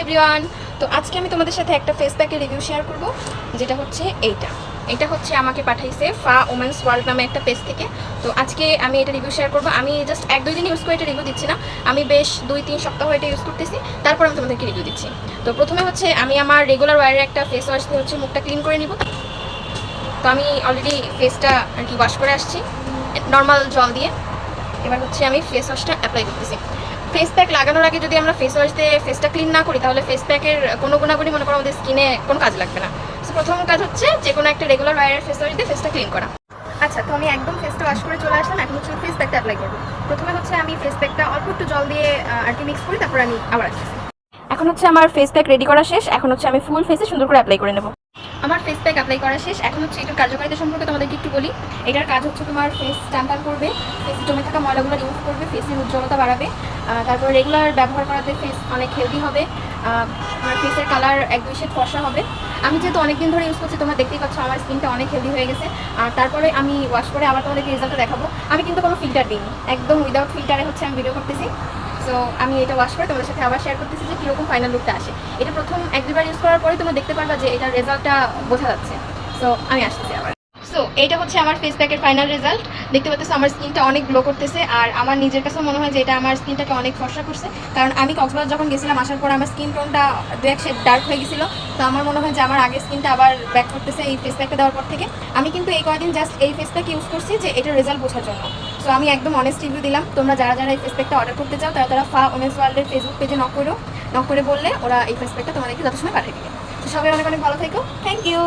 Everyone. তো আজকে আমি তোমাদের সাথে একটা ফেস প্যাকের রিভিউ শেয়ার করব, যেটা হচ্ছে এটা হচ্ছে আমাকে পাঠাইছে ফা ওমেন্স ওয়ার্ল্ড নামে একটা পেজ থেকে। তো আজকে আমি এটা রিভিউ শেয়ার করব। আমি জাস্ট 1-2 দিন ইউজ করে এটা রিভিউ দিচ্ছি না, আমি বেশ 2-3 সপ্তাহ এটা ইউজ করতেছি, তারপর আমি তোমাদেরকে রিভিউ দিচ্ছি। তো প্রথমে হচ্ছে আমি আমার রেগুলার ওয়ারের একটা ফেস ওয়াশ দিয়ে হচ্ছে মুখটা ক্লিন করে নিব। তো আমি অলরেডি ফেসটা আর কি ওয়াশ করে আসছি নর্মাল জল দিয়ে। এবার হচ্ছে আমি ফেস ওয়াশটা অ্যাপ্লাই করতেছি। ফেস প্যাক লাগানোর আগে যদি আমরা ফেস ওয়াশ দিয়ে ফেসটা ক্লিন না করি, তাহলে ফেস প্যাকের কোনো গুণাগুণই মনে করো আমাদের স্কিনে কোনো কাজ লাগবে না। সো প্রথম কাজ হচ্ছে যে কোনো একটা রেগুলার ওয়ারের ফেস ওয়াশ দিয়ে ফেসটা ক্লিন করা। আচ্ছা, তো আমি একদম ফেসটা ওয়াশ করে চলে আসলাম। এখন হচ্ছে ফেস প্যাকটা অ্যাপ্লাই করবো। প্রথমে হচ্ছে আমি ফেস প্যাকটা অল্প একটু জল দিয়ে আর কি মিক্স করি, তারপর আমি আবার আসতেছি। এখন হচ্ছে আমার ফেস প্যাক রেডি করা শেষ। এখন হচ্ছে আমি ফুল ফেসে সুন্দর করে অ্যাপ্লাই করে নেব। আমার ফেস প্যাক অ্যাপ্লাই করা শেষ। এখন হচ্ছে এটার কার্যকারিতা সম্পর্কে তোমাদেরকে একটু বলি। এটার কাজ হচ্ছে তোমার ফেস টান করবে, ফেসে জমে থাকা ময়লাগুলো রিমুভ করবে, ফেসের উজ্জ্বলতা বাড়াবে। তারপর রেগুলার ব্যবহার করাতে ফেস অনেক হেলদি হবে। আমার ফেসের কালার 1-2 শেড ফর্সা হবে। আমি যেহেতু অনেকদিন ধরে ইউজ করছি, তোমরা দেখতেই পাচ্ছ আমার স্কিনটা অনেক হেলদি হয়ে গেছে। আর তারপরে আমি ওয়াশ করে আবার তোমাদেরকে রেজাল্টটা দেখাবো। আমি কিন্তু কোনো ফিল্টার দিইনি, একদম উইদাউট ফিল্টারে হচ্ছে আমি ভিডিও করতেছি। সো আমি এটা ওয়াশ করে তোমাদের সাথে আবার শেয়ার করতেছি যে কীরকম ফাইনাল লুকটা আসে। এটা প্রথম 1-2 বার ইউজ করার পরে তোমরা দেখতে পারবা যে এটার রেজাল্টটা বোঝা যাচ্ছে। সো আমি আসতেছি আবার। সো এইটা হচ্ছে আমার ফেস প্যাকের ফাইনাল রেজাল্ট। দেখতে পাচ্ছ আমার স্কিনটা অনেক গ্লো করতেছে, আর আমার নিজের কাছেও মনে হয় যে এটা আমার স্কিনটাকে অনেক ফর্সা করছে। কারণ আমি কক্সবাজার যখন গেছিলাম, আসার পর আমার স্কিন টোনটা 2-1 শেড ডার্ক হয়ে গেছিলো। তো আমার মনে হয় যে আমার আগের স্কিনটা আবার ব্যাক করতেছে এই ফেস প্যাকটা দেওয়ার পর থেকে। আমি কিন্তু এই কয়েকদিন জাস্ট এই ফেস প্যাক ইউজ করছি যে এটার রেজাল্ট বোঝার জন্য। সো আমি একদম অনেস্ট রিভিউ দিলাম। তোমরা যারা যারা এই ফেস প্যাকটা অর্ডার করতে চাও, তারা ফা ওমেন্স ওয়ার্ল্ডের ফেসবুক পেজে নক করে বললে ওরা এই ফেস প্যাকটা তোমাদেরকে যত সময় পাঠিয়ে দিবে। তো সবাই অনেক অনেক ভালো থেকো। Thank you.